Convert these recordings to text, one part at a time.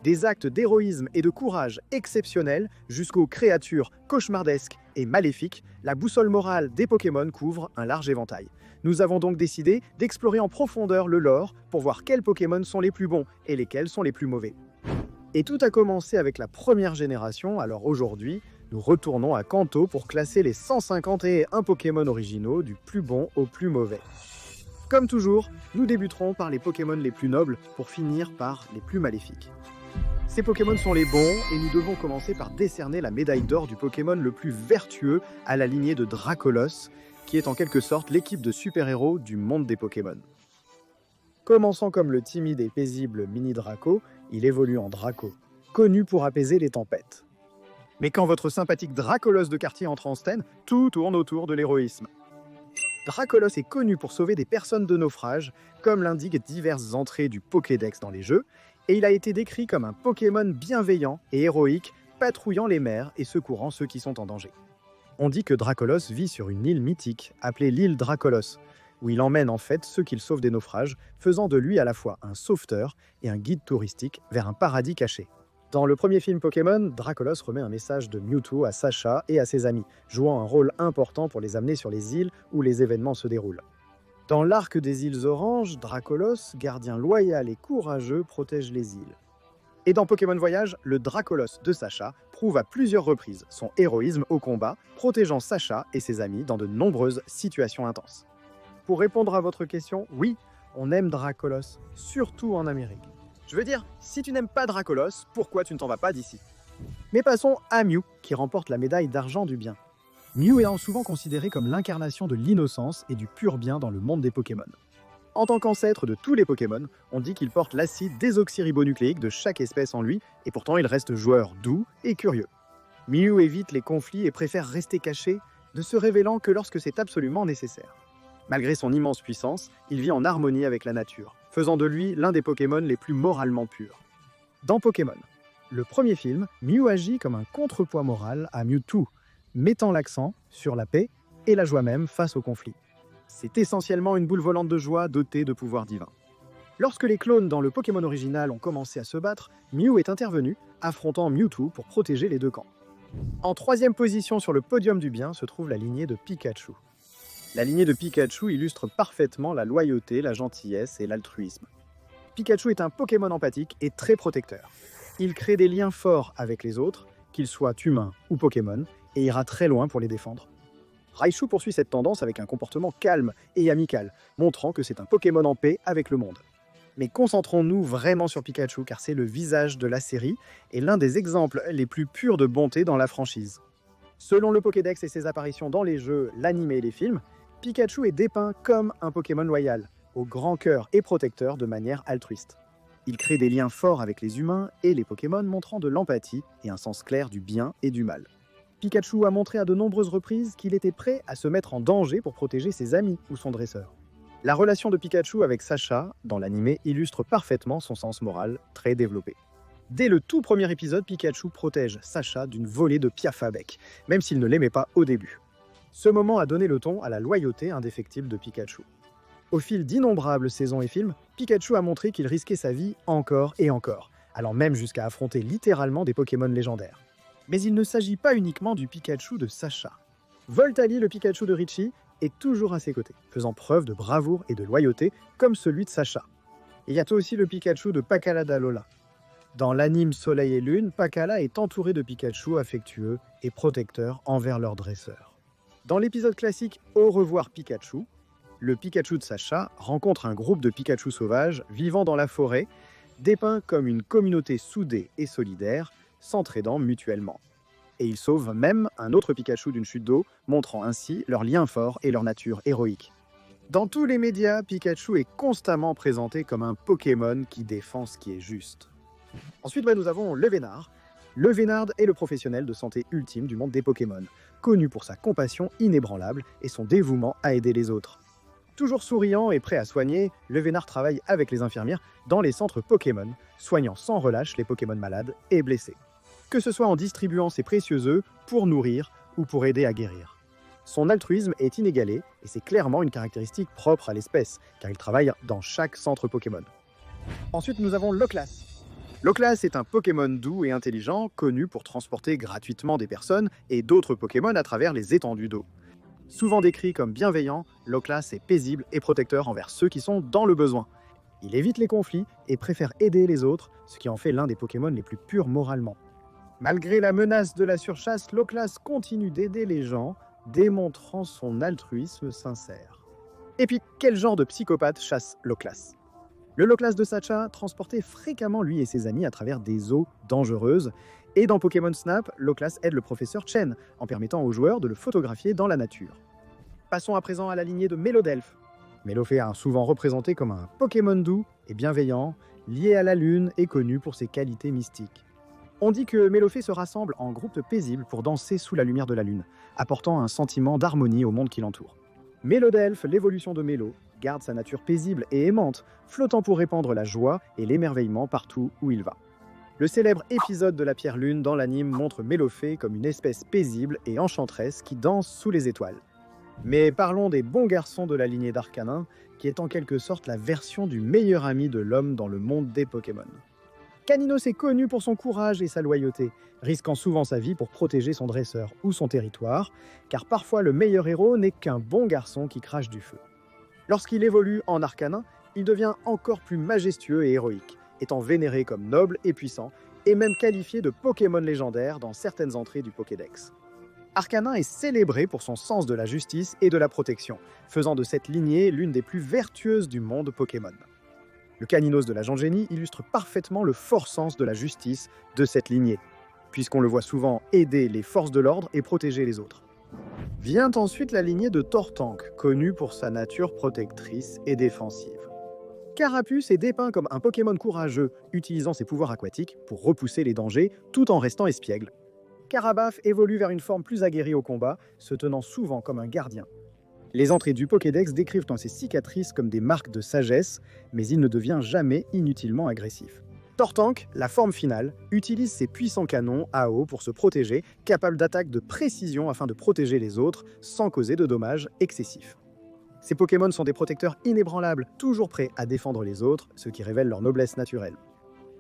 Des actes d'héroïsme et de courage exceptionnels jusqu'aux créatures cauchemardesques et maléfiques, la boussole morale des Pokémon couvre un large éventail. Nous avons donc décidé d'explorer en profondeur le lore pour voir quels Pokémon sont les plus bons et lesquels sont les plus mauvais. Et tout a commencé avec la première génération, alors aujourd'hui, nous retournons à Kanto pour classer les 151 Pokémon originaux du plus bon au plus mauvais. Comme toujours, nous débuterons par les Pokémon les plus nobles pour finir par les plus maléfiques. Ces Pokémon sont les bons et nous devons commencer par décerner la médaille d'or du Pokémon le plus vertueux à la lignée de Dracolos, qui est en quelque sorte l'équipe de super-héros du monde des Pokémon. Commençant comme le timide et paisible Mini Draco, il évolue en Draco, connu pour apaiser les tempêtes. Mais quand votre sympathique Dracolos de quartier entre en scène, tout tourne autour de l'héroïsme. Dracolos est connu pour sauver des personnes de naufrage, comme l'indiquent diverses entrées du Pokédex dans les jeux, et il a été décrit comme un Pokémon bienveillant et héroïque, patrouillant les mers et secourant ceux qui sont en danger. On dit que Dracolos vit sur une île mythique, appelée l'île Dracolos, où il emmène en fait ceux qu'il sauve des naufrages, faisant de lui à la fois un sauveteur et un guide touristique vers un paradis caché. Dans le premier film Pokémon, Dracolos remet un message de Mewtwo à Sacha et à ses amis, jouant un rôle important pour les amener sur les îles où les événements se déroulent. Dans l'arc des îles Oranges, Dracolos, gardien loyal et courageux, protège les îles. Et dans Pokémon Voyage, le Dracolos de Sacha prouve à plusieurs reprises son héroïsme au combat, protégeant Sacha et ses amis dans de nombreuses situations intenses. Pour répondre à votre question, oui, on aime Dracolos, surtout en Amérique. Je veux dire, si tu n'aimes pas Dracolos, pourquoi tu ne t'en vas pas d'ici? Mais passons à Mew, qui remporte la médaille d'argent du bien. Mew est souvent considéré comme l'incarnation de l'innocence et du pur bien dans le monde des Pokémon. En tant qu'ancêtre de tous les Pokémon, on dit qu'il porte l'acide désoxyribonucléique de chaque espèce en lui, et pourtant il reste joueur doux et curieux. Mew évite les conflits et préfère rester caché, ne se révélant que lorsque c'est absolument nécessaire. Malgré son immense puissance, il vit en harmonie avec la nature, faisant de lui l'un des Pokémon les plus moralement purs. Dans Pokémon, le premier film, Mew agit comme un contrepoids moral à Mewtwo, mettant l'accent sur la paix et la joie même face au conflit. C'est essentiellement une boule volante de joie dotée de pouvoirs divins. Lorsque les clones dans le Pokémon original ont commencé à se battre, Mew est intervenu, affrontant Mewtwo pour protéger les deux camps. En troisième position sur le podium du bien se trouve la lignée de Pikachu. La lignée de Pikachu illustre parfaitement la loyauté, la gentillesse et l'altruisme. Pikachu est un Pokémon empathique et très protecteur. Il crée des liens forts avec les autres, qu'ils soient humains ou Pokémon, et ira très loin pour les défendre. Raichu poursuit cette tendance avec un comportement calme et amical, montrant que c'est un Pokémon en paix avec le monde. Mais concentrons-nous vraiment sur Pikachu car c'est le visage de la série et l'un des exemples les plus purs de bonté dans la franchise. Selon le Pokédex et ses apparitions dans les jeux, l'anime et les films, Pikachu est dépeint comme un Pokémon loyal, au grand cœur et protecteur de manière altruiste. Il crée des liens forts avec les humains et les Pokémon montrant de l'empathie et un sens clair du bien et du mal. Pikachu a montré à de nombreuses reprises qu'il était prêt à se mettre en danger pour protéger ses amis ou son dresseur. La relation de Pikachu avec Sacha, dans l'anime, illustre parfaitement son sens moral, très développé. Dès le tout premier épisode, Pikachu protège Sacha d'une volée de piaffe à bec, même s'il ne l'aimait pas au début. Ce moment a donné le ton à la loyauté indéfectible de Pikachu. Au fil d'innombrables saisons et films, Pikachu a montré qu'il risquait sa vie encore et encore, allant même jusqu'à affronter littéralement des Pokémon légendaires. Mais il ne s'agit pas uniquement du Pikachu de Sacha. Voltali, le Pikachu de Richie, est toujours à ses côtés, faisant preuve de bravoure et de loyauté comme celui de Sacha. Il y a aussi le Pikachu de Pakala d'Alola. Dans l'anime Soleil et Lune, Pakala est entouré de Pikachu affectueux et protecteurs envers leur dresseur. Dans l'épisode classique Au revoir Pikachu, le Pikachu de Sacha rencontre un groupe de Pikachu sauvages vivant dans la forêt, dépeint comme une communauté soudée et solidaire, s'entraidant mutuellement. Et il sauve même un autre Pikachu d'une chute d'eau, montrant ainsi leur lien fort et leur nature héroïque. Dans tous les médias, Pikachu est constamment présenté comme un Pokémon qui défend ce qui est juste. Ensuite, nous avons le Vénard. Le Vénard est le professionnel de santé ultime du monde des Pokémon, connu pour sa compassion inébranlable et son dévouement à aider les autres. Toujours souriant et prêt à soigner, le Vénard travaille avec les infirmières dans les centres Pokémon, soignant sans relâche les Pokémon malades et blessés. Que ce soit en distribuant ses précieux œufs pour nourrir ou pour aider à guérir. Son altruisme est inégalé et c'est clairement une caractéristique propre à l'espèce, car il travaille dans chaque centre Pokémon. Ensuite, nous avons Loclas. Loclas est un Pokémon doux et intelligent, connu pour transporter gratuitement des personnes et d'autres Pokémon à travers les étendues d'eau. Souvent décrit comme bienveillant, Loclas est paisible et protecteur envers ceux qui sont dans le besoin. Il évite les conflits et préfère aider les autres, ce qui en fait l'un des Pokémon les plus purs moralement. Malgré la menace de la surchasse, Loclas continue d'aider les gens, démontrant son altruisme sincère. Et puis, quel genre de psychopathe chasse Loclas? Le Loclas de Sacha transportait fréquemment lui et ses amis à travers des eaux dangereuses, et dans Pokémon Snap, Loclas aide le professeur Chen en permettant aux joueurs de le photographier dans la nature. Passons à présent à la lignée de Mélodelphe. Mélophée est souvent représenté comme un Pokémon doux et bienveillant, lié à la lune et connu pour ses qualités mystiques. On dit que Mélophée se rassemble en groupe paisible pour danser sous la lumière de la lune, apportant un sentiment d'harmonie au monde qui l'entoure. Mélodelphe, l'évolution de Mélo, garde sa nature paisible et aimante, flottant pour répandre la joie et l'émerveillement partout où il va. Le célèbre épisode de la Pierre Lune dans l'anime montre Mélophée comme une espèce paisible et enchanteresse qui danse sous les étoiles. Mais parlons des bons garçons de la lignée d'Arcanin, qui est en quelque sorte la version du meilleur ami de l'homme dans le monde des Pokémon. Caninos est connu pour son courage et sa loyauté, risquant souvent sa vie pour protéger son dresseur ou son territoire, car parfois le meilleur héros n'est qu'un bon garçon qui crache du feu. Lorsqu'il évolue en Arcanin, il devient encore plus majestueux et héroïque, étant vénéré comme noble et puissant, et même qualifié de Pokémon légendaire dans certaines entrées du Pokédex. Arcanin est célébré pour son sens de la justice et de la protection, faisant de cette lignée l'une des plus vertueuses du monde Pokémon. Le Caninos de l'agent génie illustre parfaitement le fort sens de la justice de cette lignée, puisqu'on le voit souvent aider les forces de l'ordre et protéger les autres. Vient ensuite la lignée de Tortank, connue pour sa nature protectrice et défensive. Carapuce est dépeint comme un Pokémon courageux, utilisant ses pouvoirs aquatiques pour repousser les dangers tout en restant espiègle. Carabaf évolue vers une forme plus aguerrie au combat, se tenant souvent comme un gardien. Les entrées du Pokédex décrivent dans ses cicatrices comme des marques de sagesse, mais il ne devient jamais inutilement agressif. Tortank, la forme finale, utilise ses puissants canons à eau pour se protéger, capables d'attaques de précision afin de protéger les autres sans causer de dommages excessifs. Ces Pokémon sont des protecteurs inébranlables, toujours prêts à défendre les autres, ce qui révèle leur noblesse naturelle.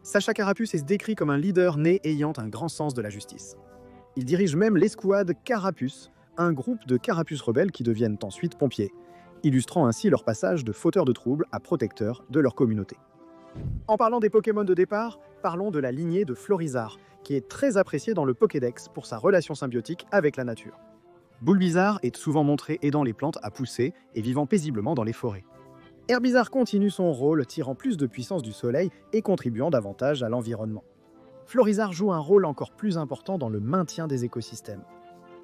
Sacha Carapuce est décrit comme un leader né ayant un grand sens de la justice. Il dirige même l'escouade Carapuce, un groupe de Carapuce rebelles qui deviennent ensuite pompiers, illustrant ainsi leur passage de fauteurs de troubles à protecteurs de leur communauté. En parlant des Pokémon de départ, parlons de la lignée de Florizarre, qui est très appréciée dans le Pokédex pour sa relation symbiotique avec la nature. Bulbizarre est souvent montré aidant les plantes à pousser et vivant paisiblement dans les forêts. Herbizarre continue son rôle, tirant plus de puissance du soleil et contribuant davantage à l'environnement. Florizarre joue un rôle encore plus important dans le maintien des écosystèmes.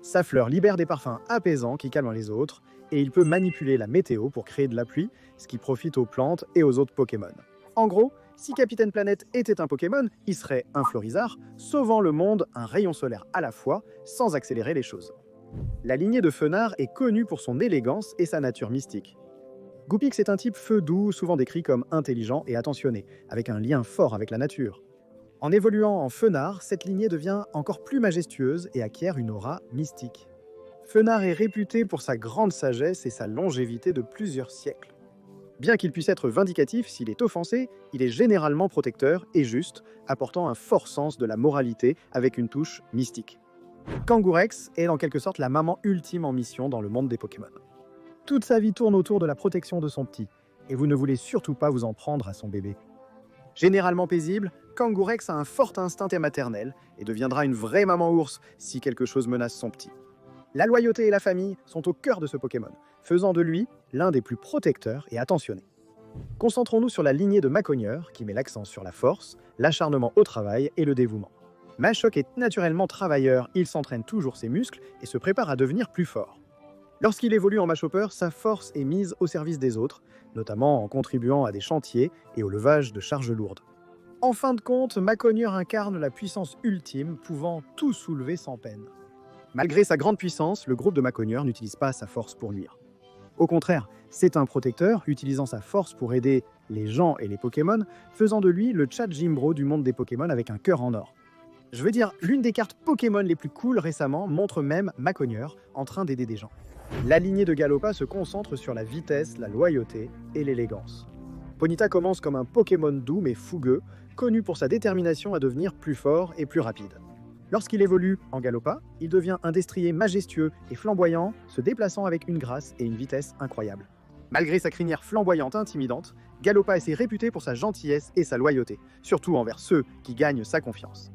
Sa fleur libère des parfums apaisants qui calment les autres, et il peut manipuler la météo pour créer de la pluie, ce qui profite aux plantes et aux autres Pokémon. En gros, si Capitaine Planète était un Pokémon, il serait un Florizarre, sauvant le monde un rayon solaire à la fois, sans accélérer les choses. La lignée de Fenard est connue pour son élégance et sa nature mystique. Goupix est un type feu doux, souvent décrit comme intelligent et attentionné, avec un lien fort avec la nature. En évoluant en Fenard, cette lignée devient encore plus majestueuse et acquiert une aura mystique. Fenard est réputé pour sa grande sagesse et sa longévité de plusieurs siècles. Bien qu'il puisse être vindicatif s'il est offensé, il est généralement protecteur et juste, apportant un fort sens de la moralité avec une touche mystique. Kangourex est en quelque sorte la maman ultime en mission dans le monde des Pokémon. Toute sa vie tourne autour de la protection de son petit, et vous ne voulez surtout pas vous en prendre à son bébé. Généralement paisible, Kangourex a un fort instinct maternel et deviendra une vraie maman ours si quelque chose menace son petit. La loyauté et la famille sont au cœur de ce Pokémon, faisant de lui l'un des plus protecteurs et attentionnés. Concentrons-nous sur la lignée de Macogneur, qui met l'accent sur la force, l'acharnement au travail et le dévouement. Machoc est naturellement travailleur, il s'entraîne toujours ses muscles et se prépare à devenir plus fort. Lorsqu'il évolue en Machopper, sa force est mise au service des autres, notamment en contribuant à des chantiers et au levage de charges lourdes. En fin de compte, Macogneur incarne la puissance ultime, pouvant tout soulever sans peine. Malgré sa grande puissance, le groupe de Macogneur n'utilise pas sa force pour nuire. Au contraire, c'est un protecteur utilisant sa force pour aider les gens et les Pokémon, faisant de lui le Chat Jimbro du monde des Pokémon avec un cœur en or. Je veux dire, l'une des cartes Pokémon les plus cool récemment montre même Macogneur en train d'aider des gens. La lignée de Galopa se concentre sur la vitesse, la loyauté et l'élégance. Ponyta commence comme un Pokémon doux mais fougueux, connu pour sa détermination à devenir plus fort et plus rapide. Lorsqu'il évolue en Galopa, il devient un destrier majestueux et flamboyant, se déplaçant avec une grâce et une vitesse incroyables. Malgré sa crinière flamboyante et intimidante, Galopa est réputé pour sa gentillesse et sa loyauté, surtout envers ceux qui gagnent sa confiance.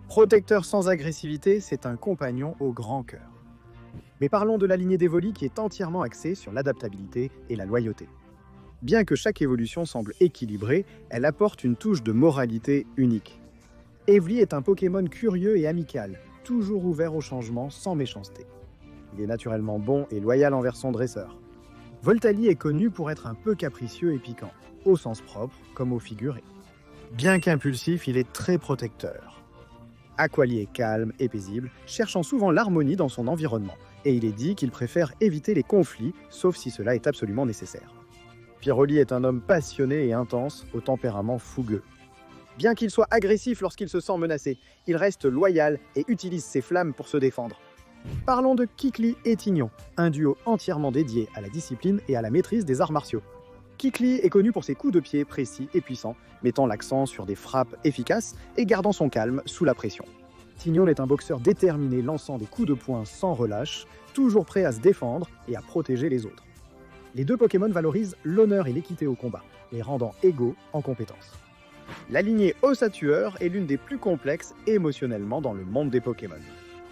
Protecteur sans agressivité, c'est un compagnon au grand cœur. Mais parlons de la lignée d'Evoli qui est entièrement axée sur l'adaptabilité et la loyauté. Bien que chaque évolution semble équilibrée, elle apporte une touche de moralité unique. Evoli est un Pokémon curieux et amical, toujours ouvert au changement sans méchanceté. Il est naturellement bon et loyal envers son dresseur. Voltali est connu pour être un peu capricieux et piquant, au sens propre comme au figuré. Bien qu'impulsif, il est très protecteur. Aquali est calme et paisible, cherchant souvent l'harmonie dans son environnement, et il est dit qu'il préfère éviter les conflits, sauf si cela est absolument nécessaire. Piroli est un homme passionné et intense, au tempérament fougueux. Bien qu'il soit agressif lorsqu'il se sent menacé, il reste loyal et utilise ses flammes pour se défendre. Parlons de Kikli et Tignon, un duo entièrement dédié à la discipline et à la maîtrise des arts martiaux. Kikli est connu pour ses coups de pied précis et puissants, mettant l'accent sur des frappes efficaces et gardant son calme sous la pression. Tignon est un boxeur déterminé lançant des coups de poing sans relâche, toujours prêt à se défendre et à protéger les autres. Les deux Pokémon valorisent l'honneur et l'équité au combat, les rendant égaux en compétences. La lignée Ossatueur est l'une des plus complexes émotionnellement dans le monde des Pokémon.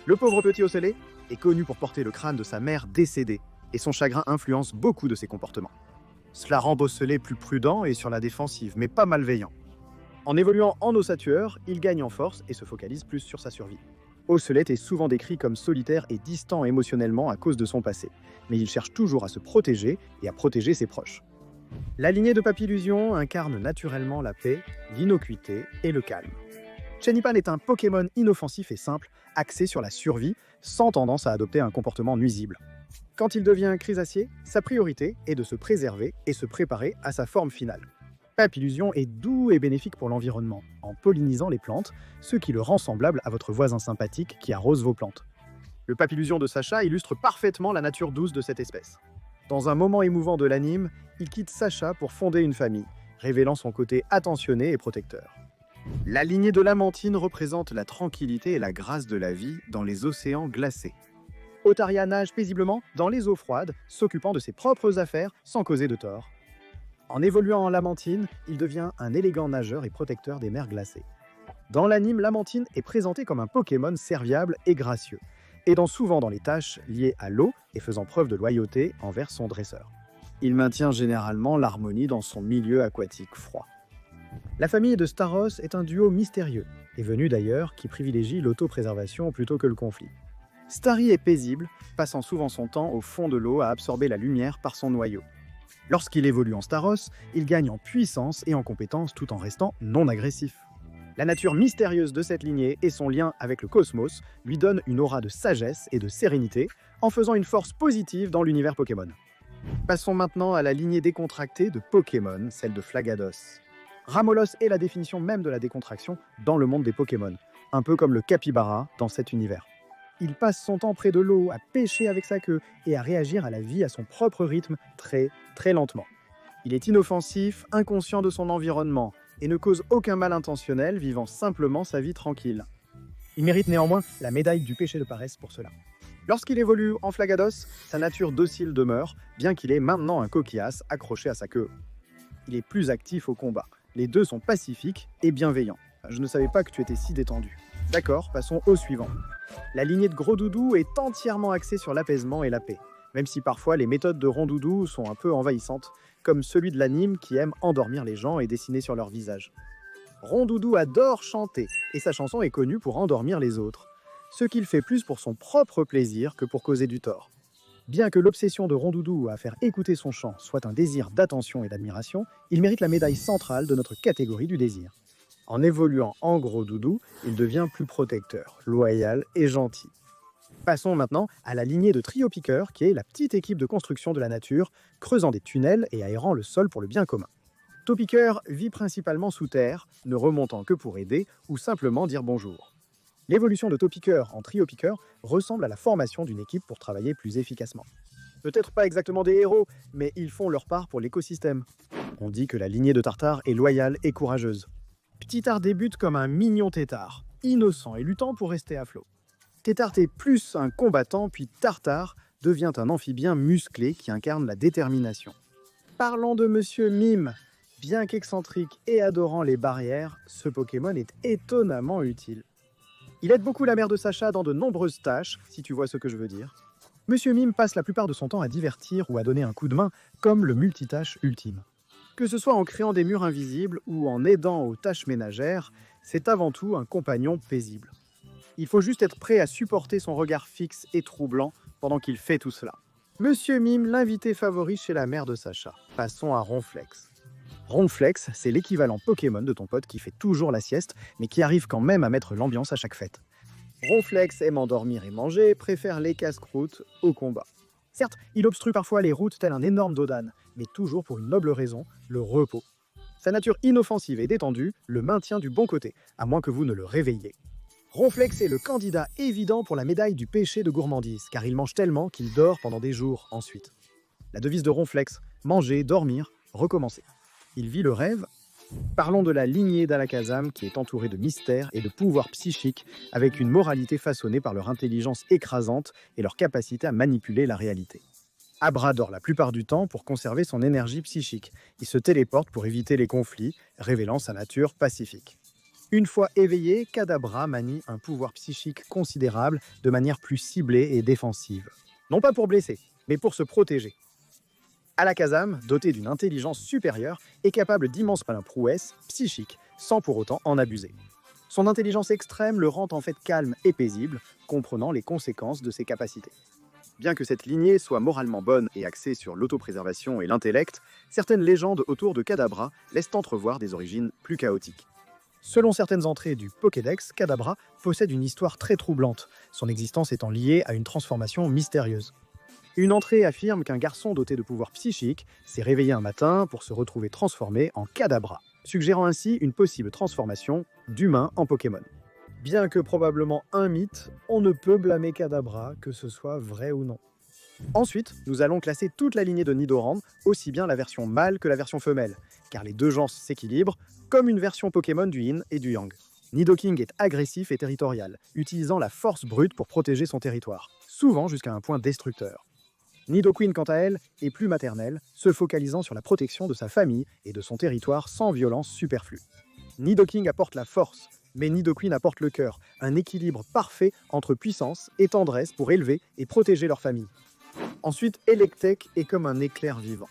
Le pauvre petit Ocellé est connu pour porter le crâne de sa mère décédée, et son chagrin influence beaucoup de ses comportements. Cela rend Ocellé plus prudent et sur la défensive, mais pas malveillant. En évoluant en Ossatueur, il gagne en force et se focalise plus sur sa survie. Ocellé est souvent décrit comme solitaire et distant émotionnellement à cause de son passé, mais il cherche toujours à se protéger et à protéger ses proches. La lignée de Papillusion incarne naturellement la paix, l'innocuité et le calme. Chenipan est un Pokémon inoffensif et simple, axé sur la survie, sans tendance à adopter un comportement nuisible. Quand il devient Chrysacier, sa priorité est de se préserver et se préparer à sa forme finale. Papillusion est doux et bénéfique pour l'environnement, en pollinisant les plantes, ce qui le rend semblable à votre voisin sympathique qui arrose vos plantes. Le Papillusion de Sacha illustre parfaitement la nature douce de cette espèce. Dans un moment émouvant de l'anime, il quitte Sacha pour fonder une famille, révélant son côté attentionné et protecteur. La lignée de Lamantine représente la tranquillité et la grâce de la vie dans les océans glacés. Otaria nage paisiblement dans les eaux froides, s'occupant de ses propres affaires sans causer de tort. En évoluant en Lamantine, il devient un élégant nageur et protecteur des mers glacées. Dans l'anime, Lamantine est présenté comme un Pokémon serviable et gracieux, aidant souvent dans les tâches liées à l'eau et faisant preuve de loyauté envers son dresseur. Il maintient généralement l'harmonie dans son milieu aquatique froid. La famille de Staros est un duo mystérieux, et venu d'ailleurs qui privilégie l'autopréservation plutôt que le conflit. Starry est paisible, passant souvent son temps au fond de l'eau à absorber la lumière par son noyau. Lorsqu'il évolue en Staros, il gagne en puissance et en compétence tout en restant non agressif. La nature mystérieuse de cette lignée et son lien avec le cosmos lui donnent une aura de sagesse et de sérénité, en faisant une force positive dans l'univers Pokémon. Passons maintenant à la lignée décontractée de Pokémon, celle de Flagados. Ramolos est la définition même de la décontraction dans le monde des Pokémon, un peu comme le capybara dans cet univers. Il passe son temps près de l'eau, à pêcher avec sa queue et à réagir à la vie à son propre rythme très lentement. Il est inoffensif, inconscient de son environnement et ne cause aucun mal intentionnel, vivant simplement sa vie tranquille. Il mérite néanmoins la médaille du péché de paresse pour cela. Lorsqu'il évolue en Flagados, sa nature docile demeure, bien qu'il ait maintenant un coquillasse accroché à sa queue. Il est plus actif au combat. Les deux sont pacifiques et bienveillants. Je ne savais pas que tu étais si détendu. D'accord, passons au suivant. La lignée de Gros Doudou est entièrement axée sur l'apaisement et la paix, même si parfois les méthodes de Rondoudou sont un peu envahissantes, comme celui de l'anime qui aime endormir les gens et dessiner sur leur visage. Rondoudou adore chanter, et sa chanson est connue pour endormir les autres, ce qu'il fait plus pour son propre plaisir que pour causer du tort. Bien que l'obsession de Rondoudou à faire écouter son chant soit un désir d'attention et d'admiration, il mérite la médaille centrale de notre catégorie du désir. En évoluant en Gros Doudou, il devient plus protecteur, loyal et gentil. Passons maintenant à la lignée de Trio Piqueur, qui est la petite équipe de construction de la nature, creusant des tunnels et aérant le sol pour le bien commun. Topiqueur vit principalement sous terre, ne remontant que pour aider ou simplement dire bonjour. L'évolution de Topiqueur en Trio Piqueur ressemble à la formation d'une équipe pour travailler plus efficacement. Peut-être pas exactement des héros, mais ils font leur part pour l'écosystème. On dit que la lignée de Tartare est loyale et courageuse. Ptitard débute comme un mignon tétard, innocent et luttant pour rester à flot. Tétart est plus un combattant, puis Tartare devient un amphibien musclé qui incarne la détermination. Parlons de Monsieur Mime. Bien qu'excentrique et adorant les barrières, ce Pokémon est étonnamment utile. Il aide beaucoup la mère de Sacha dans de nombreuses tâches, si tu vois ce que je veux dire. Monsieur Mime passe la plupart de son temps à divertir ou à donner un coup de main, comme le multitâche ultime. Que ce soit en créant des murs invisibles ou en aidant aux tâches ménagères, c'est avant tout un compagnon paisible. Il faut juste être prêt à supporter son regard fixe et troublant pendant qu'il fait tout cela. Monsieur Mime, l'invité favori chez la mère de Sacha. Passons à Ronflex. Ronflex, c'est l'équivalent Pokémon de ton pote qui fait toujours la sieste, mais qui arrive quand même à mettre l'ambiance à chaque fête. Ronflex aime endormir et manger, préfère les casse-croûtes au combat. Certes, il obstrue parfois les routes tel un énorme dodan, mais toujours pour une noble raison, le repos. Sa nature inoffensive et détendue le maintient du bon côté, à moins que vous ne le réveilliez. Ronflex est le candidat évident pour la médaille du péché de gourmandise, car il mange tellement qu'il dort pendant des jours ensuite. La devise de Ronflex, manger, dormir, recommencer. Il vit le rêve. Parlons de la lignée d'Alakazam qui est entourée de mystères et de pouvoirs psychiques avec une moralité façonnée par leur intelligence écrasante et leur capacité à manipuler la réalité. Abra dort la plupart du temps pour conserver son énergie psychique. Il se téléporte pour éviter les conflits, révélant sa nature pacifique. Une fois éveillé, Kadabra manie un pouvoir psychique considérable de manière plus ciblée et défensive. Non pas pour blesser, mais pour se protéger. Alakazam, doté d'une intelligence supérieure, est capable d'immenses prouesses psychiques, sans pour autant en abuser. Son intelligence extrême le rend en fait calme et paisible, comprenant les conséquences de ses capacités. Bien que cette lignée soit moralement bonne et axée sur l'autopréservation et l'intellect, certaines légendes autour de Kadabra laissent entrevoir des origines plus chaotiques. Selon certaines entrées du Pokédex, Kadabra possède une histoire très troublante, son existence étant liée à une transformation mystérieuse. Une entrée affirme qu'un garçon doté de pouvoirs psychiques s'est réveillé un matin pour se retrouver transformé en Kadabra, suggérant ainsi une possible transformation d'humain en Pokémon. Bien que probablement un mythe, on ne peut blâmer Kadabra, que ce soit vrai ou non. Ensuite, nous allons classer toute la lignée de Nidoran, aussi bien la version mâle que la version femelle, car les deux genres s'équilibrent, comme une version Pokémon du Yin et du Yang. Nidoking est agressif et territorial, utilisant la force brute pour protéger son territoire, souvent jusqu'à un point destructeur. Nidoqueen, quant à elle, est plus maternelle, se focalisant sur la protection de sa famille et de son territoire sans violence superflue. Nidoking apporte la force, mais Nidoqueen apporte le cœur, un équilibre parfait entre puissance et tendresse pour élever et protéger leur famille. Ensuite, Electek est comme un éclair vivant.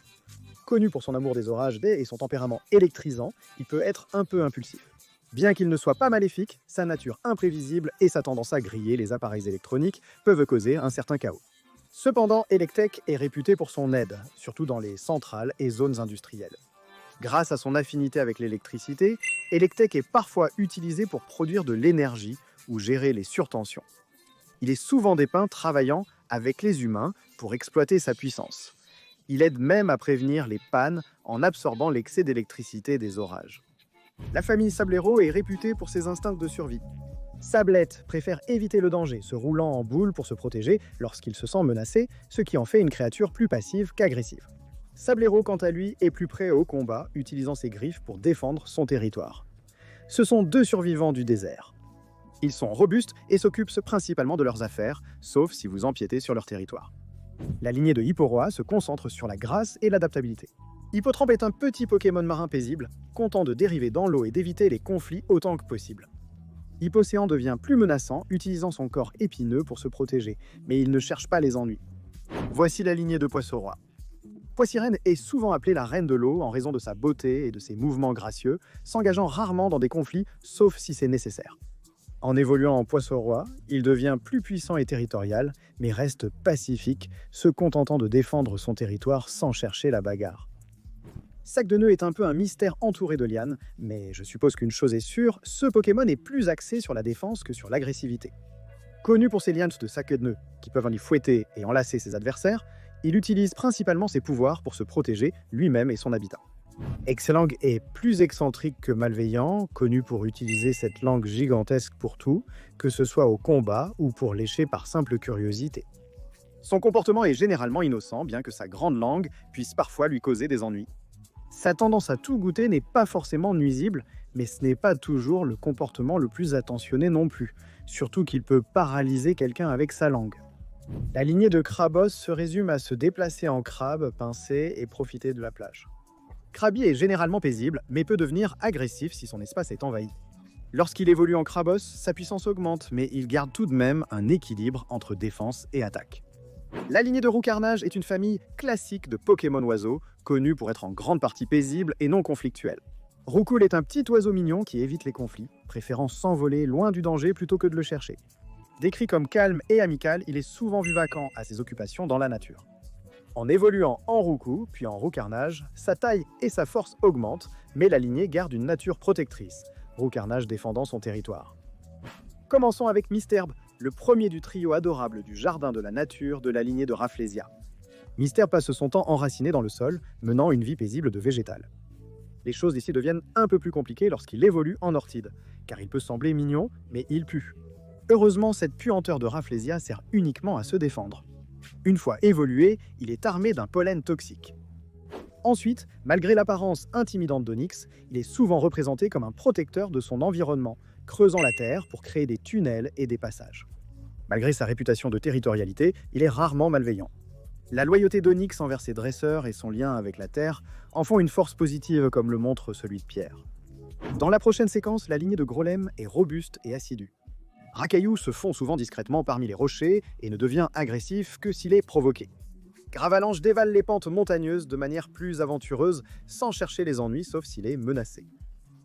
Connu pour son amour des orages et son tempérament électrisant, il peut être un peu impulsif. Bien qu'il ne soit pas maléfique, sa nature imprévisible et sa tendance à griller les appareils électroniques peuvent causer un certain chaos. Cependant, Electek est réputé pour son aide, surtout dans les centrales et zones industrielles. Grâce à son affinité avec l'électricité, Electek est parfois utilisé pour produire de l'énergie ou gérer les surtensions. Il est souvent dépeint travaillant avec les humains pour exploiter sa puissance. Il aide même à prévenir les pannes en absorbant l'excès d'électricité des orages. La famille Sablero est réputée pour ses instincts de survie. Sablette préfère éviter le danger, se roulant en boule pour se protéger lorsqu'il se sent menacé, ce qui en fait une créature plus passive qu'agressive. Sablero, quant à lui, est plus prêt au combat, utilisant ses griffes pour défendre son territoire. Ce sont deux survivants du désert. Ils sont robustes et s'occupent principalement de leurs affaires, sauf si vous empiétez sur leur territoire. La lignée de Hipporoa se concentre sur la grâce et l'adaptabilité. Hippotrampe est un petit Pokémon marin paisible, content de dériver dans l'eau et d'éviter les conflits autant que possible. Hippocéan devient plus menaçant, utilisant son corps épineux pour se protéger, mais il ne cherche pas les ennuis. Voici la lignée de Poissauroa. Poissirène est souvent appelée la reine de l'eau en raison de sa beauté et de ses mouvements gracieux, s'engageant rarement dans des conflits, sauf si c'est nécessaire. En évoluant en Poissauroa, il devient plus puissant et territorial, mais reste pacifique, se contentant de défendre son territoire sans chercher la bagarre. Sac de nœud est un peu un mystère entouré de lianes, mais je suppose qu'une chose est sûre, ce Pokémon est plus axé sur la défense que sur l'agressivité. Connu pour ses lianes de sac de nœud, qui peuvent en y fouetter et enlacer ses adversaires, il utilise principalement ses pouvoirs pour se protéger lui-même et son habitat. Excellang est plus excentrique que malveillant, connu pour utiliser cette langue gigantesque pour tout, que ce soit au combat ou pour lécher par simple curiosité. Son comportement est généralement innocent, bien que sa grande langue puisse parfois lui causer des ennuis. Sa tendance à tout goûter n'est pas forcément nuisible, mais ce n'est pas toujours le comportement le plus attentionné non plus, surtout qu'il peut paralyser quelqu'un avec sa langue. La lignée de Krabos se résume à se déplacer en crabe, pincer et profiter de la plage. Krabi est généralement paisible, mais peut devenir agressif si son espace est envahi. Lorsqu'il évolue en Krabos, sa puissance augmente, mais il garde tout de même un équilibre entre défense et attaque. La lignée de Roucarnage est une famille classique de Pokémon oiseaux, connue pour être en grande partie paisible et non conflictuelle. Roucoule est un petit oiseau mignon qui évite les conflits, préférant s'envoler loin du danger plutôt que de le chercher. Décrit comme calme et amical, il est souvent vu vacant à ses occupations dans la nature. En évoluant en Roucou, puis en Roucarnage, sa taille et sa force augmentent, mais la lignée garde une nature protectrice, Roucarnage défendant son territoire. Commençons avec Misterbe, le premier du trio adorable du jardin de la nature de la lignée de Rafflesia. Misterbe passe son temps enraciné dans le sol, menant une vie paisible de végétal. Les choses ici deviennent un peu plus compliquées lorsqu'il évolue en Orthide, car il peut sembler mignon, mais il pue. Heureusement, cette puanteur de Rafflesia sert uniquement à se défendre. Une fois évolué, il est armé d'un pollen toxique. Ensuite, malgré l'apparence intimidante d'Onyx, il est souvent représenté comme un protecteur de son environnement, creusant la terre pour créer des tunnels et des passages. Malgré sa réputation de territorialité, il est rarement malveillant. La loyauté d'Onyx envers ses dresseurs et son lien avec la terre en font une force positive comme le montre celui de Pierre. Dans la prochaine séquence, la lignée de Grolem est robuste et assidue. Racaillou se fond souvent discrètement parmi les rochers et ne devient agressif que s'il est provoqué. Gravalanche dévale les pentes montagneuses de manière plus aventureuse, sans chercher les ennuis sauf s'il est menacé.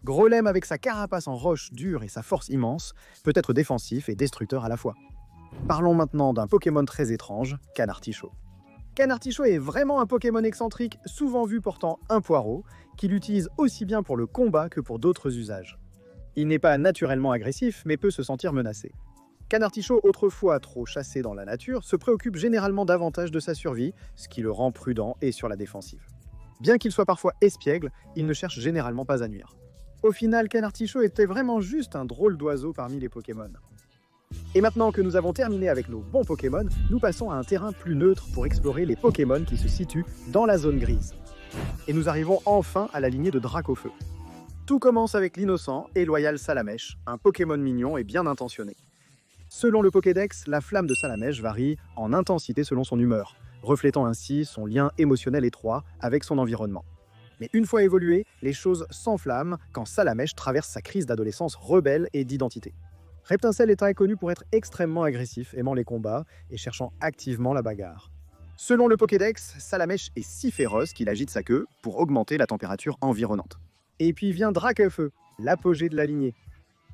Grolem, avec sa carapace en roche dure et sa force immense, peut être défensif et destructeur à la fois. Parlons maintenant d'un Pokémon très étrange, Canartichaud. Canartichaud est vraiment un Pokémon excentrique, souvent vu portant un poireau, qu'il utilise aussi bien pour le combat que pour d'autres usages. Il n'est pas naturellement agressif, mais peut se sentir menacé. Canartichaud, autrefois trop chassé dans la nature, se préoccupe généralement davantage de sa survie, ce qui le rend prudent et sur la défensive. Bien qu'il soit parfois espiègle, il ne cherche généralement pas à nuire. Au final, Canartichaud était vraiment juste un drôle d'oiseau parmi les Pokémon. Et maintenant que nous avons terminé avec nos bons Pokémon, nous passons à un terrain plus neutre pour explorer les Pokémon qui se situent dans la zone grise. Et nous arrivons enfin à la lignée de Dracofeu. Tout commence avec l'innocent et loyal Salamèche, un Pokémon mignon et bien intentionné. Selon le Pokédex, la flamme de Salamèche varie en intensité selon son humeur, reflétant ainsi son lien émotionnel étroit avec son environnement. Mais une fois évolué, les choses s'enflamment quand Salamèche traverse sa crise d'adolescence rebelle et d'identité. Reptincelle est connu pour être extrêmement agressif, aimant les combats et cherchant activement la bagarre. Selon le Pokédex, Salamèche est si féroce qu'il agite sa queue pour augmenter la température environnante. Et puis vient Dracofeu, l'apogée de la lignée.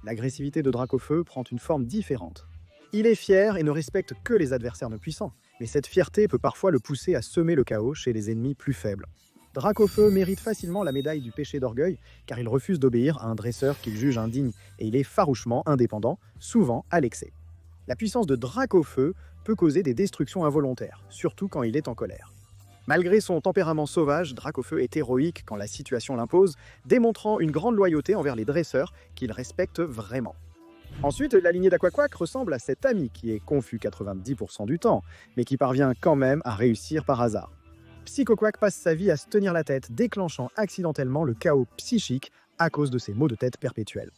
L'agressivité de Dracofeu prend une forme différente. Il est fier et ne respecte que les adversaires non puissants, mais cette fierté peut parfois le pousser à semer le chaos chez les ennemis plus faibles. Dracofeu mérite facilement la médaille du péché d'orgueil, car il refuse d'obéir à un dresseur qu'il juge indigne, et il est farouchement indépendant, souvent à l'excès. La puissance de Dracofeu peut causer des destructions involontaires, surtout quand il est en colère. Malgré son tempérament sauvage, Dracofeu est héroïque quand la situation l'impose, démontrant une grande loyauté envers les dresseurs qu'il respecte vraiment. Ensuite, la lignée d'Aquaquack ressemble à cet ami qui est confus 90% du temps, mais qui parvient quand même à réussir par hasard. Psychoquack passe sa vie à se tenir la tête, déclenchant accidentellement le chaos psychique à cause de ses maux de tête perpétuels.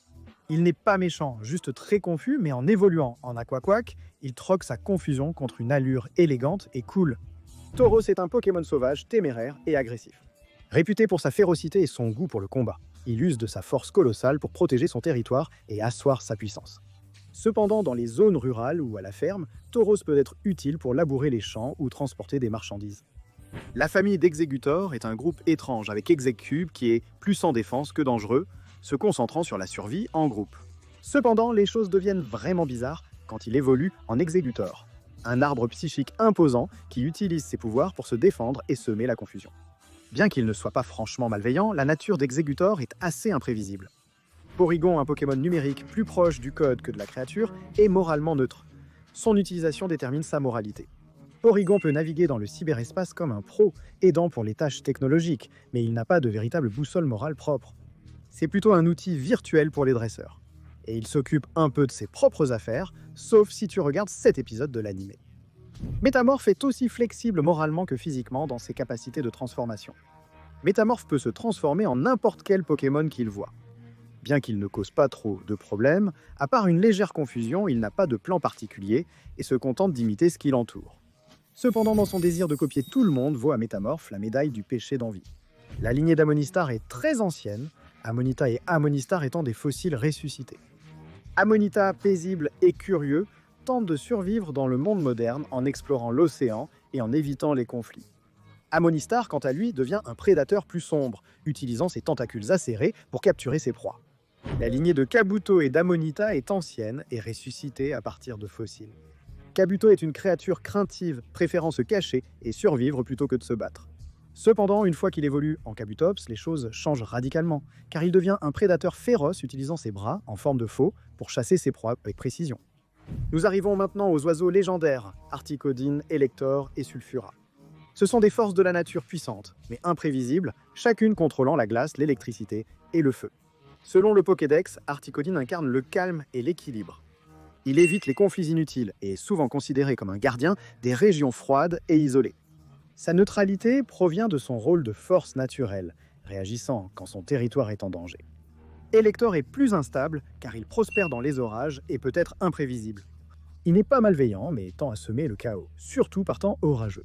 Il n'est pas méchant, juste très confus, mais en évoluant en Aquaquack, il troque sa confusion contre une allure élégante et cool. Tauros est un Pokémon sauvage, téméraire et agressif. Réputé pour sa férocité et son goût pour le combat, il use de sa force colossale pour protéger son territoire et asseoir sa puissance. Cependant, dans les zones rurales ou à la ferme, Tauros peut être utile pour labourer les champs ou transporter des marchandises. La famille d'Exeggutor est un groupe étrange avec Exeggcube qui est plus en défense que dangereux, se concentrant sur la survie en groupe. Cependant, les choses deviennent vraiment bizarres quand il évolue en Exeggutor, un arbre psychique imposant qui utilise ses pouvoirs pour se défendre et semer la confusion. Bien qu'il ne soit pas franchement malveillant, la nature d'Exeggutor est assez imprévisible. Porygon, un Pokémon numérique plus proche du code que de la créature, est moralement neutre. Son utilisation détermine sa moralité. Porygon peut naviguer dans le cyberespace comme un pro, aidant pour les tâches technologiques, mais il n'a pas de véritable boussole morale propre. C'est plutôt un outil virtuel pour les dresseurs. Et il s'occupe un peu de ses propres affaires, sauf si tu regardes cet épisode de l'animé. Métamorphe est aussi flexible moralement que physiquement dans ses capacités de transformation. Métamorphe peut se transformer en n'importe quel Pokémon qu'il voit. Bien qu'il ne cause pas trop de problèmes, à part une légère confusion, il n'a pas de plan particulier et se contente d'imiter ce qui l'entoure. Cependant, dans son désir de copier tout le monde, vaut à Métamorphe la médaille du péché d'envie. La lignée d'Amonistar est très ancienne, Amonita et Amonistar étant des fossiles ressuscités. Amonita, paisible et curieux, tente de survivre dans le monde moderne en explorant l'océan et en évitant les conflits. Amonistar, quant à lui, devient un prédateur plus sombre, utilisant ses tentacules acérés pour capturer ses proies. La lignée de Kabuto et d'Amonita est ancienne et ressuscitée à partir de fossiles. Kabuto est une créature craintive, préférant se cacher et survivre plutôt que de se battre. Cependant, une fois qu'il évolue en Kabutops, les choses changent radicalement, car il devient un prédateur féroce utilisant ses bras, en forme de faux, pour chasser ses proies avec précision. Nous arrivons maintenant aux oiseaux légendaires, Articodine, Elector et Sulfura. Ce sont des forces de la nature puissantes, mais imprévisibles, chacune contrôlant la glace, l'électricité et le feu. Selon le Pokédex, Articodine incarne le calme et l'équilibre. Il évite les conflits inutiles et est souvent considéré comme un gardien des régions froides et isolées. Sa neutralité provient de son rôle de force naturelle, réagissant quand son territoire est en danger. Elector est plus instable car il prospère dans les orages et peut être imprévisible. Il n'est pas malveillant mais tend à semer le chaos, surtout par temps orageux.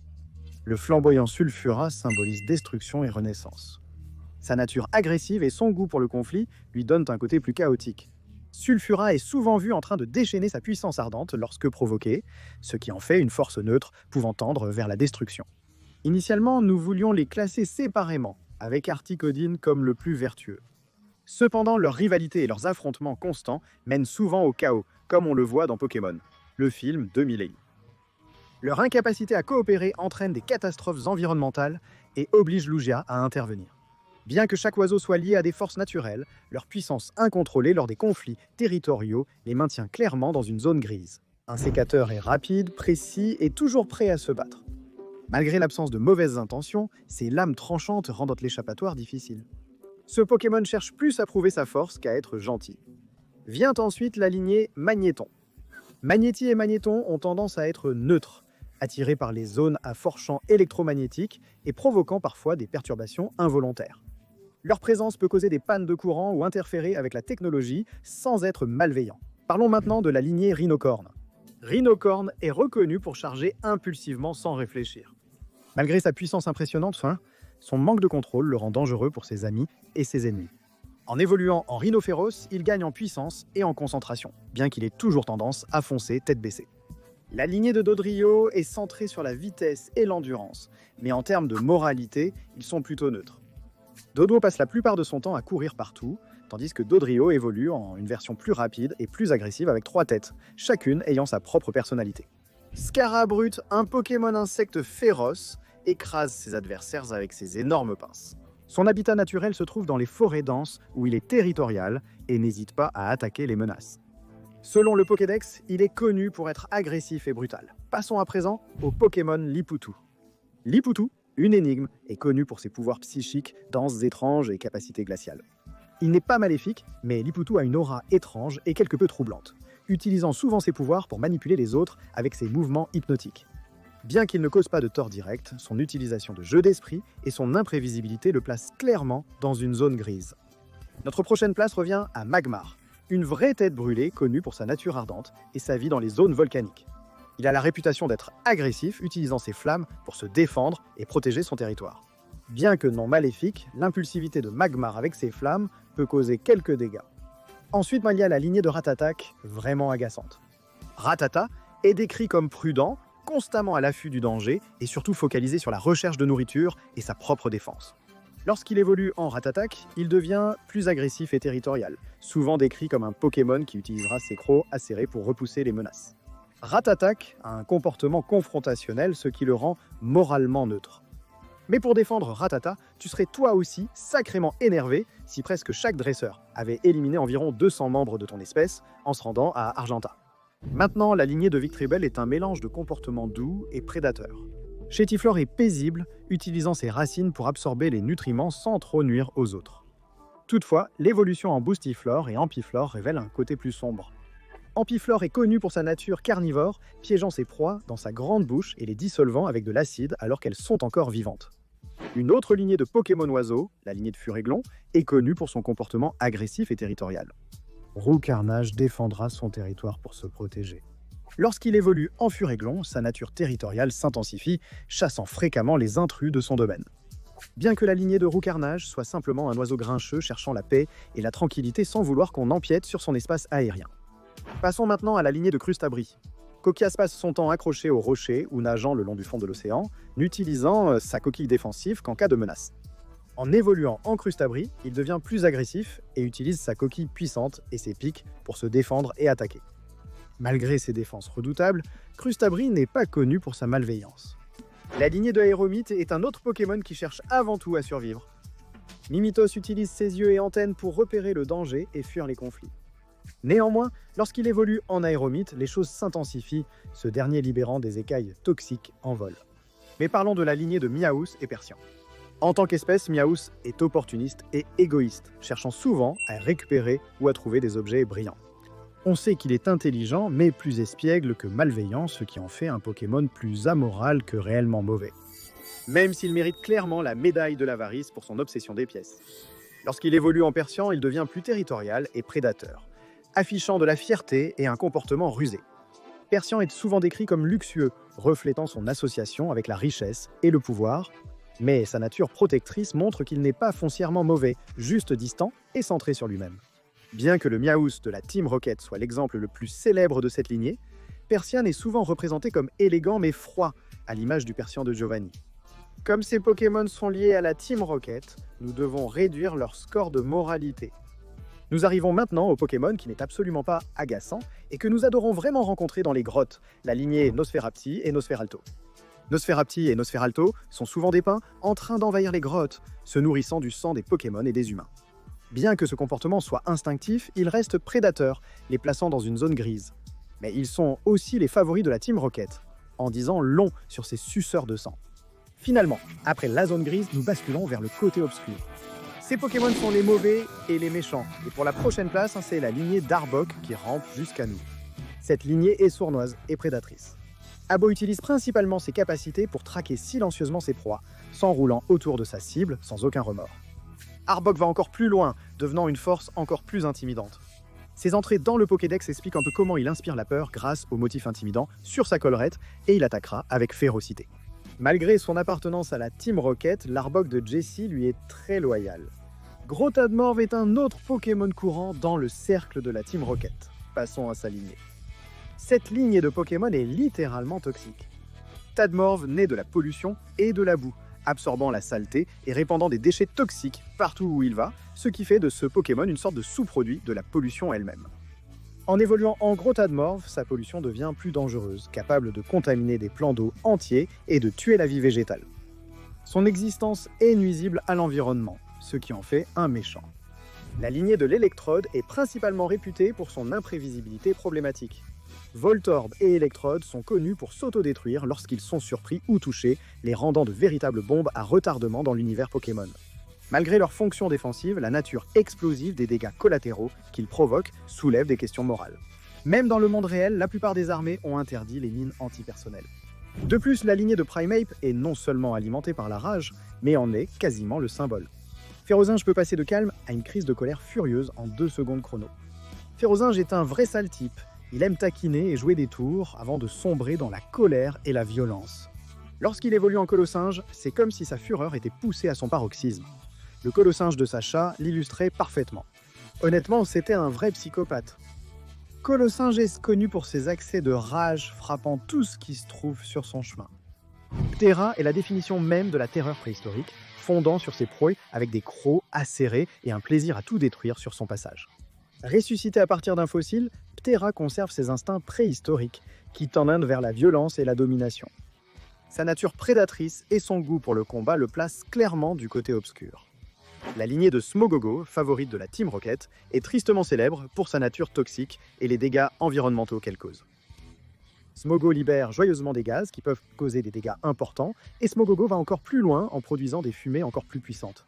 Le flamboyant Sulfura symbolise destruction et renaissance. Sa nature agressive et son goût pour le conflit lui donnent un côté plus chaotique. Sulfura est souvent vu en train de déchaîner sa puissance ardente lorsque provoqué, ce qui en fait une force neutre pouvant tendre vers la destruction. Initialement, nous voulions les classer séparément, avec Articodine comme le plus vertueux. Cependant, leur rivalité et leurs affrontements constants mènent souvent au chaos, comme on le voit dans Pokémon, le film de Miley. Leur incapacité à coopérer entraîne des catastrophes environnementales et oblige Lugia à intervenir. Bien que chaque oiseau soit lié à des forces naturelles, leur puissance incontrôlée lors des conflits territoriaux les maintient clairement dans une zone grise. Un sécateur est rapide, précis et toujours prêt à se battre. Malgré l'absence de mauvaises intentions, ses lames tranchantes rendent l'échappatoire difficile. Ce Pokémon cherche plus à prouver sa force qu'à être gentil. Vient ensuite la lignée Magnéton. Magnéti et Magnéton ont tendance à être neutres, attirés par les zones à fort champ électromagnétique et provoquant parfois des perturbations involontaires. Leur présence peut causer des pannes de courant ou interférer avec la technologie sans être malveillant. Parlons maintenant de la lignée Rhinocorne. Rhinocorne est reconnu pour charger impulsivement sans réfléchir. Malgré sa puissance impressionnante, son manque de contrôle le rend dangereux pour ses amis et ses ennemis. En évoluant en Rhinophéros, il gagne en puissance et en concentration, bien qu'il ait toujours tendance à foncer tête baissée. La lignée de Dodrio est centrée sur la vitesse et l'endurance, mais en termes de moralité, ils sont plutôt neutres. Dodo passe la plupart de son temps à courir partout, tandis que Dodrio évolue en une version plus rapide et plus agressive avec 3 têtes, chacune ayant sa propre personnalité. Scarabrute, un Pokémon insecte féroce, écrase ses adversaires avec ses énormes pinces. Son habitat naturel se trouve dans les forêts denses où il est territorial et n'hésite pas à attaquer les menaces. Selon le Pokédex, il est connu pour être agressif et brutal. Passons à présent au Pokémon Liputu. Liputu, une énigme, est connu pour ses pouvoirs psychiques, danses étranges et capacités glaciales. Il n'est pas maléfique, mais Liputu a une aura étrange et quelque peu troublante, utilisant souvent ses pouvoirs pour manipuler les autres avec ses mouvements hypnotiques. Bien qu'il ne cause pas de tort direct, son utilisation de jeu d'esprit et son imprévisibilité le placent clairement dans une zone grise. Notre prochaine place revient à Magmar, une vraie tête brûlée connue pour sa nature ardente et sa vie dans les zones volcaniques. Il a la réputation d'être agressif, utilisant ses flammes pour se défendre et protéger son territoire. Bien que non maléfique, l'impulsivité de Magmar avec ses flammes peut causer quelques dégâts. Ensuite, il y a la lignée de Ratatak, vraiment agaçante. Ratata est décrit comme prudent, constamment à l'affût du danger et surtout focalisé sur la recherche de nourriture et sa propre défense. Lorsqu'il évolue en Ratatak, il devient plus agressif et territorial, souvent décrit comme un Pokémon qui utilisera ses crocs acérés pour repousser les menaces. Ratatak a un comportement confrontationnel, ce qui le rend moralement neutre. Mais pour défendre Ratata, tu serais toi aussi sacrément énervé si presque chaque dresseur avait éliminé environ 200 membres de ton espèce en se rendant à Argenta. Maintenant, la lignée de Victreebel est un mélange de comportements doux et prédateurs. Chétiflore est paisible, utilisant ses racines pour absorber les nutriments sans trop nuire aux autres. Toutefois, l'évolution en Boostiflore et Ampiflore révèle un côté plus sombre. Ampiflore est connu pour sa nature carnivore, piégeant ses proies dans sa grande bouche et les dissolvant avec de l'acide alors qu'elles sont encore vivantes. Une autre lignée de Pokémon oiseaux, la lignée de Furéglon, est connue pour son comportement agressif et territorial. Roucarnage défendra son territoire pour se protéger. Lorsqu'il évolue en Furéglon, sa nature territoriale s'intensifie, chassant fréquemment les intrus de son domaine. Bien que la lignée de Roucarnage soit simplement un oiseau grincheux cherchant la paix et la tranquillité sans vouloir qu'on empiète sur son espace aérien. Passons maintenant à la lignée de Crustabri. Coquias passe son temps accroché aux rochers ou nageant le long du fond de l'océan, n'utilisant sa coquille défensive qu'en cas de menace. En évoluant en Crustabri, il devient plus agressif et utilise sa coquille puissante et ses pics pour se défendre et attaquer. Malgré ses défenses redoutables, Crustabri n'est pas connu pour sa malveillance. La lignée de Aéromite est un autre Pokémon qui cherche avant tout à survivre. Mimitos utilise ses yeux et antennes pour repérer le danger et fuir les conflits. Néanmoins, lorsqu'il évolue en Aéromite, les choses s'intensifient, ce dernier libérant des écailles toxiques en vol. Mais parlons de la lignée de Miaous et Persian. En tant qu'espèce, Miaous est opportuniste et égoïste, cherchant souvent à récupérer ou à trouver des objets brillants. On sait qu'il est intelligent, mais plus espiègle que malveillant, ce qui en fait un Pokémon plus amoral que réellement mauvais. Même s'il mérite clairement la médaille de l'avarice pour son obsession des pièces. Lorsqu'il évolue en Persian, il devient plus territorial et prédateur, affichant de la fierté et un comportement rusé. Persian est souvent décrit comme luxueux, reflétant son association avec la richesse et le pouvoir, mais sa nature protectrice montre qu'il n'est pas foncièrement mauvais, juste distant et centré sur lui-même. Bien que le Miaous de la Team Rocket soit l'exemple le plus célèbre de cette lignée, Persian est souvent représenté comme élégant mais froid, à l'image du Persian de Giovanni. Comme ces Pokémon sont liés à la Team Rocket, nous devons réduire leur score de moralité. Nous arrivons maintenant au Pokémon qui n'est absolument pas agaçant et que nous adorons vraiment rencontrer dans les grottes, la lignée Nosferapti et Nosferalto. Nosferapti et Nosferalto sont souvent dépeints en train d'envahir les grottes, se nourrissant du sang des Pokémon et des humains. Bien que ce comportement soit instinctif, ils restent prédateurs, les plaçant dans une zone grise. Mais ils sont aussi les favoris de la Team Rocket, en disant long sur ces suceurs de sang. Finalement, après la zone grise, nous basculons vers le côté obscur. Ces Pokémon sont les mauvais et les méchants, et pour la prochaine place, c'est la lignée d'Arbok qui rampe jusqu'à nous. Cette lignée est sournoise et prédatrice. Abo utilise principalement ses capacités pour traquer silencieusement ses proies, s'enroulant autour de sa cible sans aucun remords. Arbok va encore plus loin, devenant une force encore plus intimidante. Ses entrées dans le Pokédex expliquent un peu comment il inspire la peur grâce au motif intimidant sur sa collerette, et il attaquera avec férocité. Malgré son appartenance à la Team Rocket, l'Arbok de Jessie lui est très loyal. Gros Tadmorv est un autre Pokémon courant dans le cercle de la Team Rocket. Passons à sa lignée. Cette lignée de Pokémon est littéralement toxique. Tadmorv naît de la pollution et de la boue, absorbant la saleté et répandant des déchets toxiques partout où il va, ce qui fait de ce Pokémon une sorte de sous-produit de la pollution elle-même. En évoluant en gros Tadmorv, sa pollution devient plus dangereuse, capable de contaminer des plans d'eau entiers et de tuer la vie végétale. Son existence est nuisible à l'environnement, ce qui en fait un méchant. La lignée de l'Electrode est principalement réputée pour son imprévisibilité problématique. Voltorb et Electrode sont connus pour s'autodétruire lorsqu'ils sont surpris ou touchés, les rendant de véritables bombes à retardement dans l'univers Pokémon. Malgré leur fonction défensive, la nature explosive des dégâts collatéraux qu'ils provoquent soulève des questions morales. Même dans le monde réel, la plupart des armées ont interdit les mines antipersonnelles. De plus, la lignée de Primeape est non seulement alimentée par la rage, mais en est quasiment le symbole. Férozinge peut passer de calme à une crise de colère furieuse en 2 secondes chrono. Férozinge est un vrai sale type. Il aime taquiner et jouer des tours avant de sombrer dans la colère et la violence. Lorsqu'il évolue en Colossinge, c'est comme si sa fureur était poussée à son paroxysme. Le Colossinge de Sacha l'illustrait parfaitement. Honnêtement, c'était un vrai psychopathe. Colossinge est connu pour ses accès de rage frappant tout ce qui se trouve sur son chemin. Ptera est la définition même de la terreur préhistorique, fondant sur ses proies avec des crocs acérés et un plaisir à tout détruire sur son passage. Ressuscité à partir d'un fossile, Ptera conserve ses instincts préhistoriques, qui tendent vers la violence et la domination. Sa nature prédatrice et son goût pour le combat le placent clairement du côté obscur. La lignée de Smogogo, favorite de la Team Rocket, est tristement célèbre pour sa nature toxique et les dégâts environnementaux qu'elle cause. Smogo libère joyeusement des gaz qui peuvent causer des dégâts importants, et Smogogo va encore plus loin en produisant des fumées encore plus puissantes.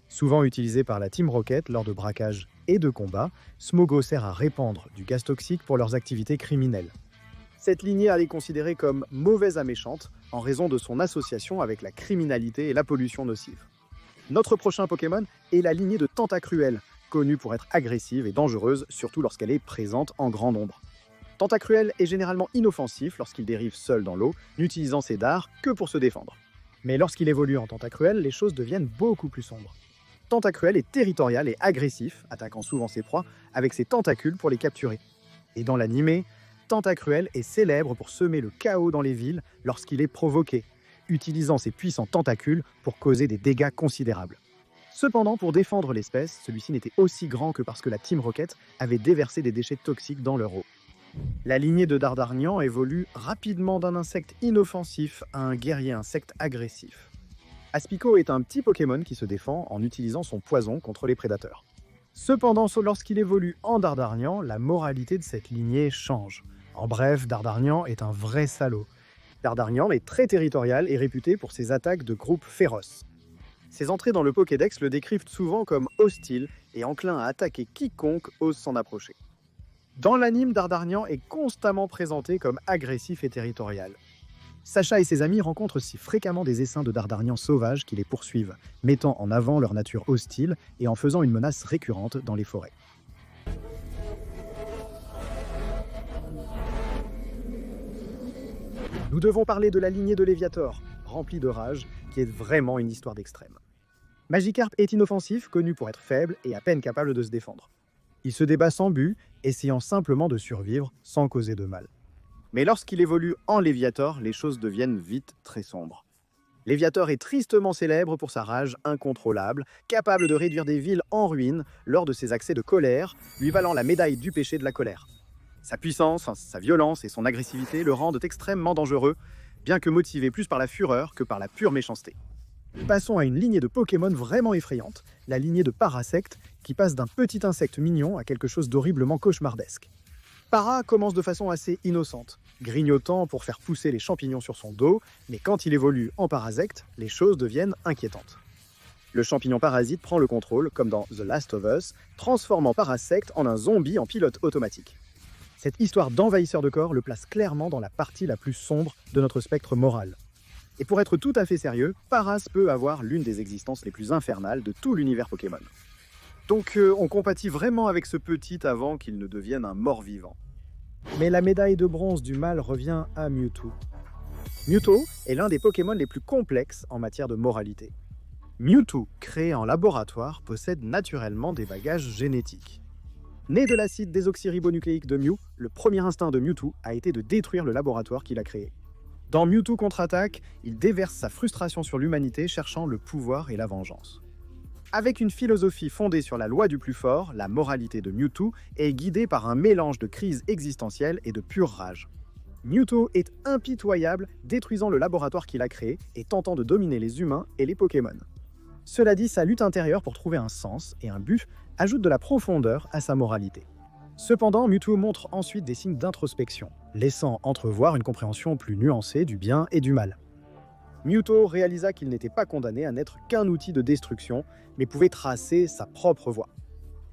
Souvent utilisé par la Team Rocket lors de braquages et de combats, Smogo sert à répandre du gaz toxique pour leurs activités criminelles. Cette lignée elle est considérée comme mauvaise à méchante en raison de son association avec la criminalité et la pollution nocive. Notre prochain Pokémon est la lignée de Tentacruel, connue pour être agressive et dangereuse, surtout lorsqu'elle est présente en grand nombre. Tentacruel est généralement inoffensif lorsqu'il dérive seul dans l'eau, n'utilisant ses dards que pour se défendre. Mais lorsqu'il évolue en Tentacruel, les choses deviennent beaucoup plus sombres. Tentacruel est territorial et agressif, attaquant souvent ses proies avec ses tentacules pour les capturer. Et dans l'animé, Tentacruel est célèbre pour semer le chaos dans les villes lorsqu'il est provoqué, utilisant ses puissants tentacules pour causer des dégâts considérables. Cependant, pour défendre l'espèce, celui-ci n'était aussi grand que parce que la Team Rocket avait déversé des déchets toxiques dans leur eau. La lignée de Dardarnian évolue rapidement d'un insecte inoffensif à un guerrier insecte agressif. Aspico est un petit Pokémon qui se défend en utilisant son poison contre les prédateurs. Cependant, lorsqu'il évolue en Dardarnian, la moralité de cette lignée change. En bref, Dardarnian est un vrai salaud. Dardarnian est très territorial et réputé pour ses attaques de groupes féroces. Ses entrées dans le Pokédex le décrivent souvent comme hostile et enclin à attaquer quiconque ose s'en approcher. Dans l'anime, Dardarnian est constamment présenté comme agressif et territorial. Sacha et ses amis rencontrent si fréquemment des essaims de Dardarnian sauvages qui les poursuivent, mettant en avant leur nature hostile et en faisant une menace récurrente dans les forêts. Nous devons parler de la lignée de Léviator, remplie de rage, qui est vraiment une histoire d'extrême. Magikarp est inoffensif, connu pour être faible et à peine capable de se défendre. Il se débat sans but, essayant simplement de survivre sans causer de mal. Mais lorsqu'il évolue en Léviator, les choses deviennent vite très sombres. Léviator est tristement célèbre pour sa rage incontrôlable, capable de réduire des villes en ruine lors de ses accès de colère, lui valant la médaille du péché de la colère. Sa puissance, sa violence et son agressivité le rendent extrêmement dangereux, bien que motivé plus par la fureur que par la pure méchanceté. Passons à une lignée de Pokémon vraiment effrayante, la lignée de Parasect, qui passe d'un petit insecte mignon à quelque chose d'horriblement cauchemardesque. Para commence de façon assez innocente, grignotant pour faire pousser les champignons sur son dos, mais quand il évolue en Parasect, les choses deviennent inquiétantes. Le champignon parasite prend le contrôle, comme dans The Last of Us, transformant Parasect en un zombie en pilote automatique. Cette histoire d'envahisseur de corps le place clairement dans la partie la plus sombre de notre spectre moral. Et pour être tout à fait sérieux, Paras peut avoir l'une des existences les plus infernales de tout l'univers Pokémon. Donc on compatit vraiment avec ce petit avant qu'il ne devienne un mort-vivant. Mais la médaille de bronze du mal revient à Mewtwo. Mewtwo est l'un des Pokémon les plus complexes en matière de moralité. Mewtwo, créé en laboratoire, possède naturellement des bagages génétiques. Né de l'acide désoxyribonucléique de Mew, le premier instinct de Mewtwo a été de détruire le laboratoire qu'il a créé. Dans Mewtwo contre-attaque, il déverse sa frustration sur l'humanité cherchant le pouvoir et la vengeance. Avec une philosophie fondée sur la loi du plus fort, la moralité de Mewtwo est guidée par un mélange de crise existentielle et de pure rage. Mewtwo est impitoyable, détruisant le laboratoire qu'il a créé et tentant de dominer les humains et les Pokémon. Cela dit, sa lutte intérieure pour trouver un sens et un but ajoute de la profondeur à sa moralité. Cependant, Mewtwo montre ensuite des signes d'introspection, laissant entrevoir une compréhension plus nuancée du bien et du mal. Mewtwo réalisa qu'il n'était pas condamné à n'être qu'un outil de destruction, mais pouvait tracer sa propre voie.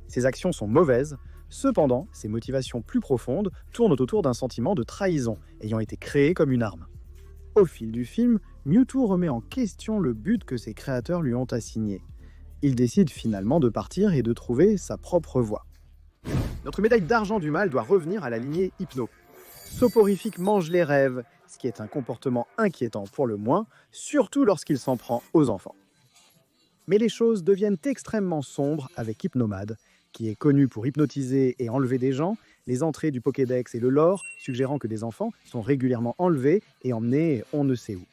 Ses actions sont mauvaises, cependant, ses motivations plus profondes tournent autour d'un sentiment de trahison, ayant été créé comme une arme. Au fil du film, Mewtwo remet en question le but que ses créateurs lui ont assigné. Il décide finalement de partir et de trouver sa propre voie. Notre médaille d'argent du mal doit revenir à la lignée Hypno. Soporifique mange les rêves, ce qui est un comportement inquiétant pour le moins, surtout lorsqu'il s'en prend aux enfants. Mais les choses deviennent extrêmement sombres avec Hypnomade, qui est connu pour hypnotiser et enlever des gens, les entrées du Pokédex et le lore suggérant que des enfants sont régulièrement enlevés et emmenés on ne sait où.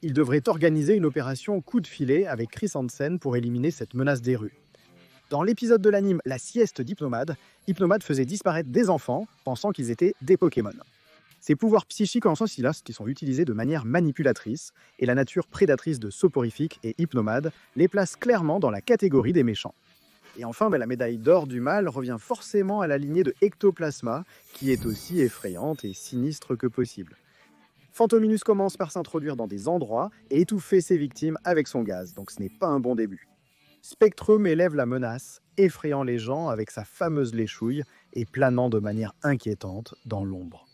Il devrait organiser une opération coup de filet avec Chris Hansen pour éliminer cette menace des rues. Dans l'épisode de l'anime La sieste d'Hypnomade, Hypnomade faisait disparaître des enfants pensant qu'ils étaient des Pokémon. Ses pouvoirs psychiques en sens qui sont utilisés de manière manipulatrice, et la nature prédatrice de Soporifique et Hypnomade les place clairement dans la catégorie des méchants. Et enfin, la médaille d'or du mal revient forcément à la lignée de Ectoplasma, qui est aussi effrayante et sinistre que possible. Phantominus commence par s'introduire dans des endroits et étouffer ses victimes avec son gaz, donc ce n'est pas un bon début. Spectrum élève la menace, effrayant les gens avec sa fameuse léchouille et planant de manière inquiétante dans l'ombre.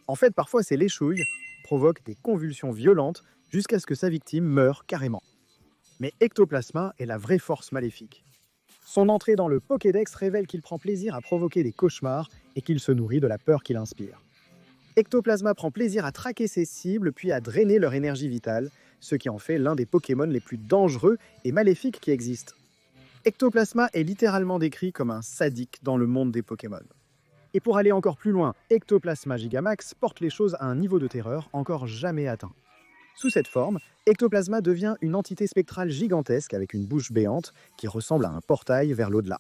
En fait, parfois, ces léchouilles provoquent des convulsions violentes jusqu'à ce que sa victime meure carrément. Mais Ectoplasma est la vraie force maléfique. Son entrée dans le Pokédex révèle qu'il prend plaisir à provoquer des cauchemars et qu'il se nourrit de la peur qu'il inspire. Ectoplasma prend plaisir à traquer ses cibles puis à drainer leur énergie vitale, ce qui en fait l'un des Pokémon les plus dangereux et maléfiques qui existent. Ectoplasma est littéralement décrit comme un sadique dans le monde des Pokémon. Et pour aller encore plus loin, Ectoplasma Gigamax porte les choses à un niveau de terreur encore jamais atteint. Sous cette forme, Ectoplasma devient une entité spectrale gigantesque avec une bouche béante qui ressemble à un portail vers l'au-delà.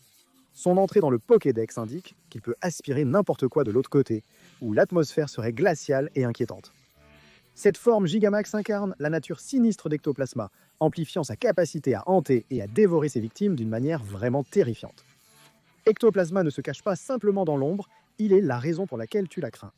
Son entrée dans le Pokédex indique qu'il peut aspirer n'importe quoi de l'autre côté, où l'atmosphère serait glaciale et inquiétante. Cette forme Gigamax incarne la nature sinistre d'Ectoplasma, amplifiant sa capacité à hanter et à dévorer ses victimes d'une manière vraiment terrifiante. Ectoplasma ne se cache pas simplement dans l'ombre, il est la raison pour laquelle tu la crains.